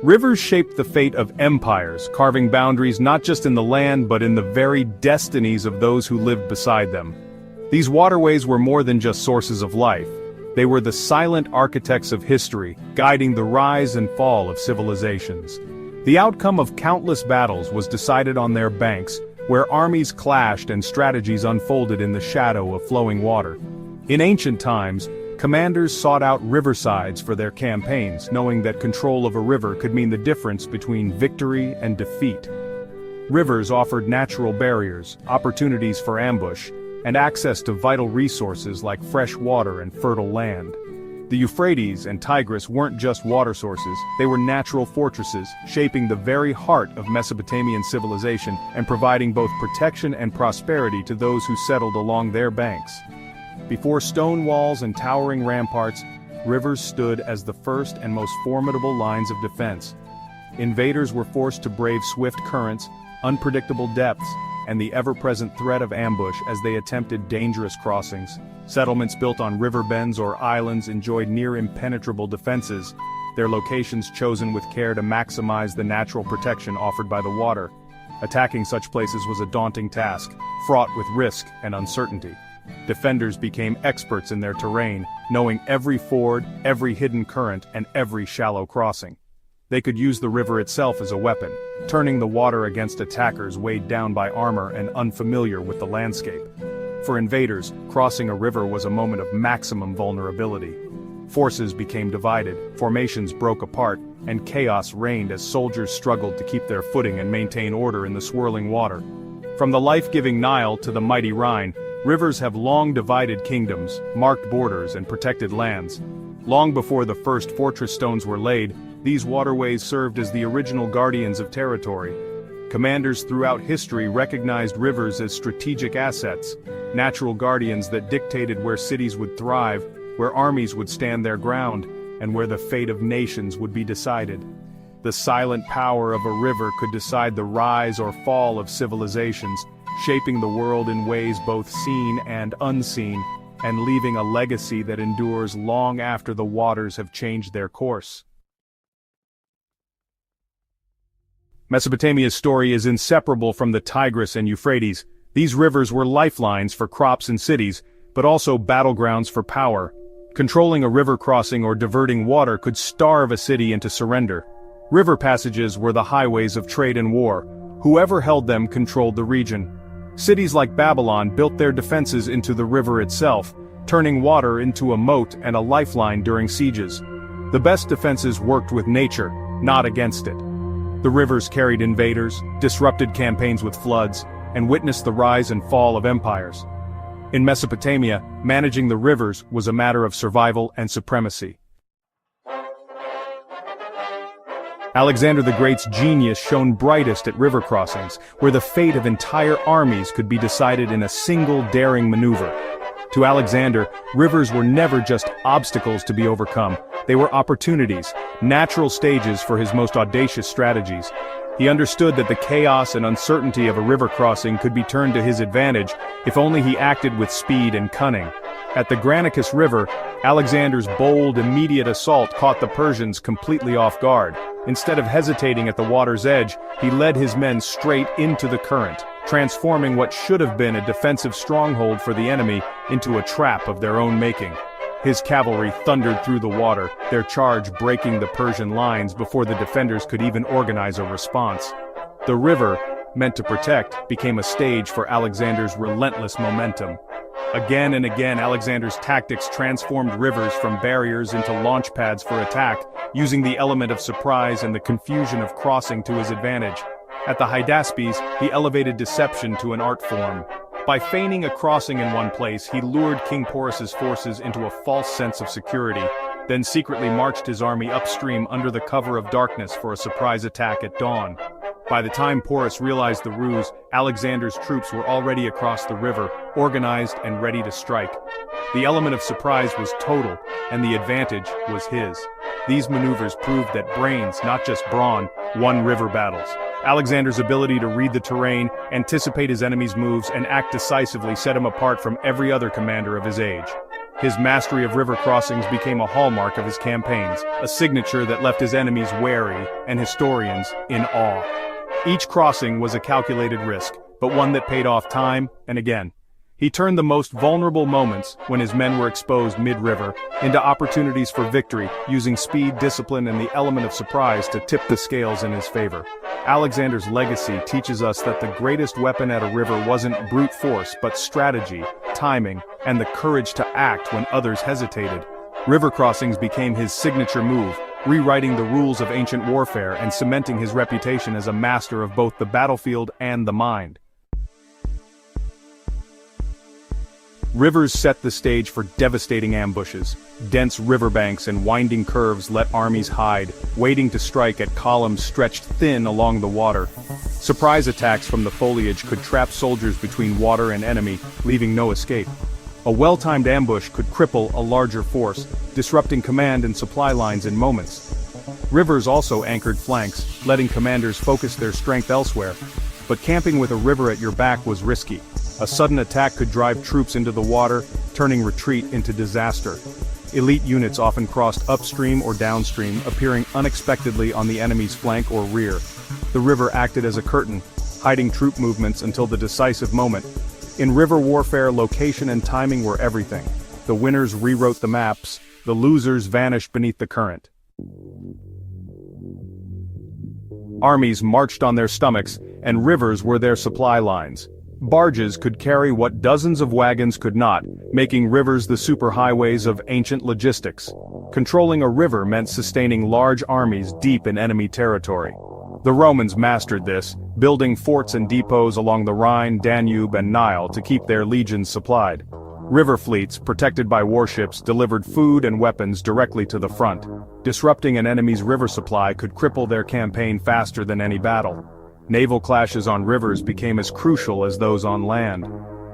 Rivers shaped the fate of empires, carving boundaries not just in the land but in the very destinies of those who lived beside them. These waterways were more than just sources of life. They were the silent architects of history, guiding the rise and fall of civilizations. The outcome of countless battles was decided on their banks, where armies clashed and strategies unfolded in the shadow of flowing water. In ancient times, commanders sought out riversides for their campaigns, knowing that control of a river could mean the difference between victory and defeat. Rivers offered natural barriers, opportunities for ambush, and access to vital resources like fresh water and fertile land. The Euphrates and Tigris weren't just water sources, they were natural fortresses, shaping the very heart of Mesopotamian civilization and providing both protection and prosperity to those who settled along their banks. Before stone walls and towering ramparts, rivers stood as the first and most formidable lines of defense. Invaders were forced to brave swift currents, unpredictable depths, and the ever-present threat of ambush as they attempted dangerous crossings. Settlements built on river bends or islands enjoyed near-impenetrable defenses, their locations chosen with care to maximize the natural protection offered by the water. Attacking such places was a daunting task, fraught with risk and uncertainty. Defenders became experts in their terrain, knowing every ford, every hidden current, and every shallow crossing. They could use the river itself as a weapon, turning the water against attackers weighed down by armor and unfamiliar with the landscape. For invaders, crossing a river was a moment of maximum vulnerability. Forces became divided, formations broke apart, and chaos reigned as soldiers struggled to keep their footing and maintain order in the swirling water. From the life-giving Nile to the mighty Rhine, rivers have long divided kingdoms, marked borders, and protected lands. Long before the first fortress stones were laid, these waterways served as the original guardians of territory. Commanders throughout history recognized rivers as strategic assets, natural guardians that dictated where cities would thrive, where armies would stand their ground, and where the fate of nations would be decided. The silent power of a river could decide the rise or fall of civilizations, shaping the world in ways both seen and unseen, and leaving a legacy that endures long after the waters have changed their course. Mesopotamia's story is inseparable from the Tigris and Euphrates. These rivers were lifelines for crops and cities, but also battlegrounds for power. Controlling a river crossing or diverting water could starve a city into surrender. River passages were the highways of trade and war. Whoever held them controlled the region. Cities like Babylon built their defenses into the river itself, turning water into a moat and a lifeline during sieges. The best defenses worked with nature, not against it. The rivers carried invaders, disrupted campaigns with floods, and witnessed the rise and fall of empires. In Mesopotamia, managing the rivers was a matter of survival and supremacy. Alexander the Great's genius shone brightest at river crossings, where the fate of entire armies could be decided in a single daring maneuver. To Alexander, rivers were never just obstacles to be overcome, they were opportunities, natural stages for his most audacious strategies. He understood that the chaos and uncertainty of a river crossing could be turned to his advantage if only he acted with speed and cunning. At the Granicus River, Alexander's bold, immediate assault caught the Persians completely off guard. Instead of hesitating at the water's edge, he led his men straight into the current, transforming what should have been a defensive stronghold for the enemy into a trap of their own making. His cavalry thundered through the water, their charge breaking the Persian lines before the defenders could even organize a response. The river, meant to protect, became a stage for Alexander's relentless momentum. Again and again, Alexander's tactics transformed rivers from barriers into launch pads for attack, using the element of surprise and the confusion of crossing to his advantage. At the Hydaspes, he elevated deception to an art form. By feigning a crossing in one place, he lured King Porus's forces into a false sense of security, then secretly marched his army upstream under the cover of darkness for a surprise attack at dawn. By the time Porus realized the ruse, Alexander's troops were already across the river, organized and ready to strike. The element of surprise was total, and the advantage was his. These maneuvers proved that brains, not just brawn, won river battles. Alexander's ability to read the terrain, anticipate his enemy's moves, and act decisively set him apart from every other commander of his age. His mastery of river crossings became a hallmark of his campaigns, a signature that left his enemies wary and historians in awe. Each crossing was a calculated risk, but one that paid off time and again. He turned the most vulnerable moments, when his men were exposed mid-river, into opportunities for victory, using speed, discipline, and the element of surprise to tip the scales in his favor. Alexander's legacy teaches us that the greatest weapon at a river wasn't brute force but strategy, timing, and the courage to act when others hesitated. River crossings became his signature move, rewriting the rules of ancient warfare and cementing his reputation as a master of both the battlefield and the mind. Rivers set the stage for devastating ambushes. Dense riverbanks and winding curves let armies hide, waiting to strike at columns stretched thin along the water. Surprise attacks from the foliage could trap soldiers between water and enemy, leaving no escape. A well-timed ambush could cripple a larger force, disrupting command and supply lines in moments. Rivers also anchored flanks, letting commanders focus their strength elsewhere. But camping with a river at your back was risky. A sudden attack could drive troops into the water, turning retreat into disaster. Elite units often crossed upstream or downstream, appearing unexpectedly on the enemy's flank or rear. The river acted as a curtain, hiding troop movements until the decisive moment. In river warfare, location and timing were everything. The winners rewrote the maps, the losers vanished beneath the current. Armies marched on their stomachs, and rivers were their supply lines. Barges could carry what dozens of wagons could not, making rivers the superhighways of ancient logistics. Controlling a river meant sustaining large armies deep in enemy territory. The Romans mastered this, building forts and depots along the Rhine, Danube, and Nile to keep their legions supplied. River fleets, protected by warships, delivered food and weapons directly to the front. Disrupting an enemy's river supply could cripple their campaign faster than any battle. Naval clashes on rivers became as crucial as those on land.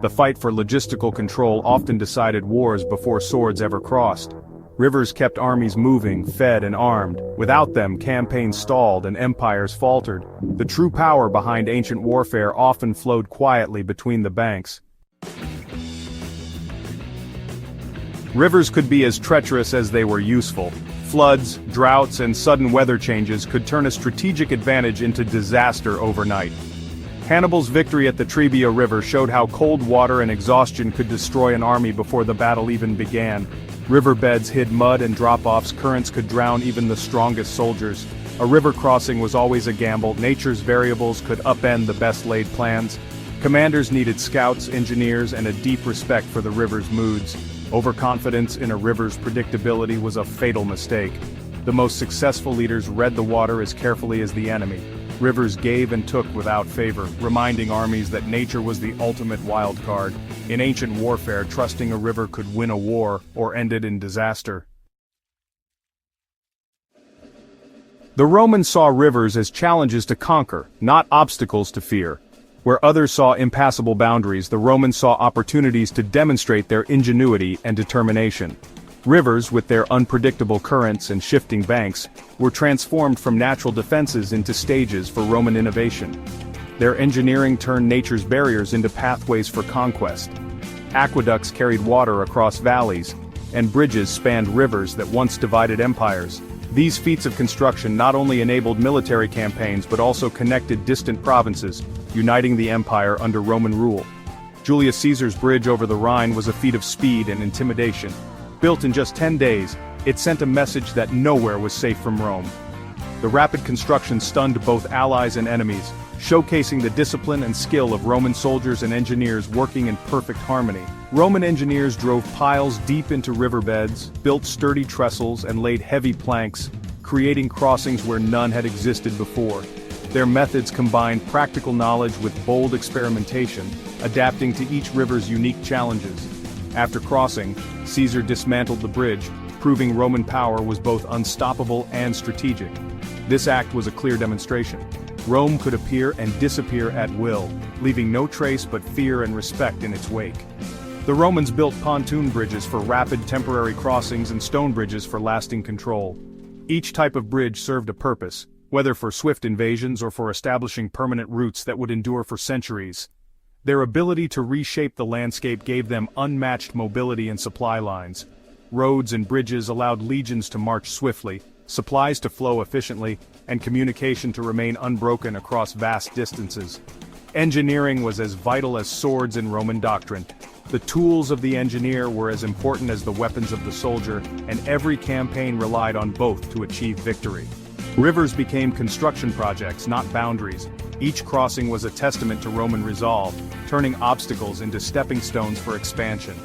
The fight for logistical control often decided wars before swords ever crossed. Rivers kept armies moving, fed and armed. Without them, campaigns stalled and empires faltered. The true power behind ancient warfare often flowed quietly between the banks. Rivers could be as treacherous as they were useful. Floods, droughts, and sudden weather changes could turn a strategic advantage into disaster overnight. Hannibal's victory at the Trebia River showed how cold water and exhaustion could destroy an army before the battle even began. Riverbeds hid mud and drop-offs, currents could drown even the strongest soldiers. A river crossing was always a gamble, nature's variables could upend the best-laid plans. Commanders needed scouts, engineers, and a deep respect for the river's moods. Overconfidence in a river's predictability was a fatal mistake. The most successful leaders read the water as carefully as the enemy. Rivers gave and took without favor, reminding armies that nature was the ultimate wild card. In ancient warfare, trusting a river could win a war or end it in disaster. The Romans saw rivers as challenges to conquer, not obstacles to fear. Where others saw impassable boundaries, the Romans saw opportunities to demonstrate their ingenuity and determination. Rivers, with their unpredictable currents and shifting banks, were transformed from natural defenses into stages for Roman innovation. Their engineering turned nature's barriers into pathways for conquest. Aqueducts carried water across valleys, and bridges spanned rivers that once divided empires. These feats of construction not only enabled military campaigns but also connected distant provinces, uniting the empire under Roman rule. Julius Caesar's bridge over the Rhine was a feat of speed and intimidation. Built in just 10 days, it sent a message that nowhere was safe from Rome. The rapid construction stunned both allies and enemies, showcasing the discipline and skill of Roman soldiers and engineers working in perfect harmony. Roman engineers drove piles deep into riverbeds, built sturdy trestles, and laid heavy planks, creating crossings where none had existed before. Their methods combined practical knowledge with bold experimentation, adapting to each river's unique challenges. After crossing, Caesar dismantled the bridge, proving Roman power was both unstoppable and strategic. This act was a clear demonstration. Rome could appear and disappear at will, leaving no trace but fear and respect in its wake. The Romans built pontoon bridges for rapid temporary crossings and stone bridges for lasting control. Each type of bridge served a purpose, whether for swift invasions or for establishing permanent routes that would endure for centuries. Their ability to reshape the landscape gave them unmatched mobility and supply lines. Roads and bridges allowed legions to march swiftly, supplies to flow efficiently, and communication to remain unbroken across vast distances. Engineering was as vital as swords in Roman doctrine. The tools of the engineer were as important as the weapons of the soldier, and every campaign relied on both to achieve victory. Rivers became construction projects, not boundaries. Each crossing was a testament to Roman resolve, turning obstacles into stepping stones for expansion.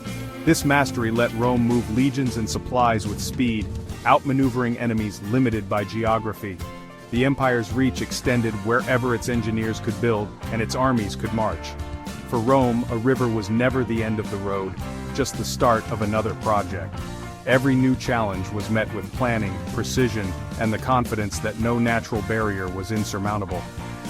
This mastery let Rome move legions and supplies with speed, outmaneuvering enemies limited by geography. The empire's reach extended wherever its engineers could build and its armies could march. For Rome, a river was never the end of the road, just the start of another project. Every new challenge was met with planning, precision, and the confidence that no natural barrier was insurmountable.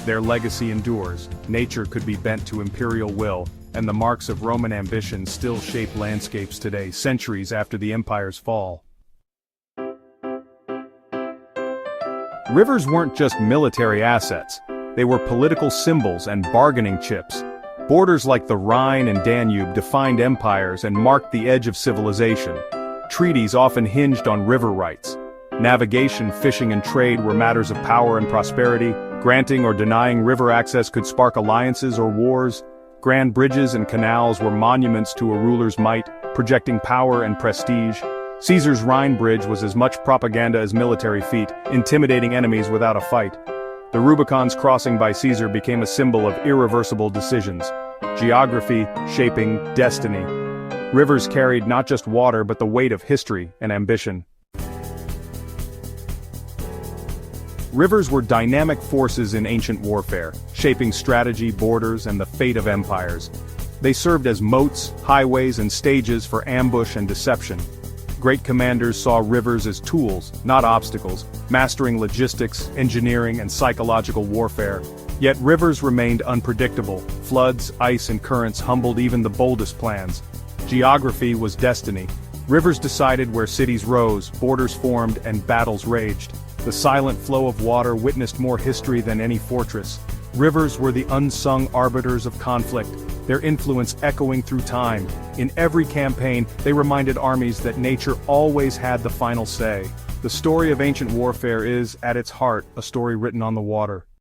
Their legacy endures. Nature could be bent to imperial will, and the marks of Roman ambition still shape landscapes today, centuries after the empire's fall. Rivers weren't just military assets. They were political symbols and bargaining chips. Borders like the Rhine and Danube defined empires and marked the edge of civilization. Treaties often hinged on river rights. Navigation, fishing, and trade were matters of power and prosperity. Granting or denying river access could spark alliances or wars. Grand bridges and canals were monuments to a ruler's might, projecting power and prestige. Caesar's Rhine Bridge was as much propaganda as military feat, intimidating enemies without a fight. The Rubicon's crossing by Caesar became a symbol of irreversible decisions. Geography shaping destiny. Rivers carried not just water but the weight of history and ambition. Rivers were dynamic forces in ancient warfare, shaping strategy, borders, and the fate of empires. They served as moats, highways, and stages for ambush and deception. Great commanders saw rivers as tools, not obstacles, mastering logistics, engineering, and psychological warfare. Yet rivers remained unpredictable. Floods, ice, and currents humbled even the boldest plans. Geography was destiny. Rivers decided where cities rose, borders formed, and battles raged. The silent flow of water witnessed more history than any fortress. Rivers were the unsung arbiters of conflict, their influence echoing through time. In every campaign, they reminded armies that nature always had the final say. The story of ancient warfare is, at its heart, a story written on the water.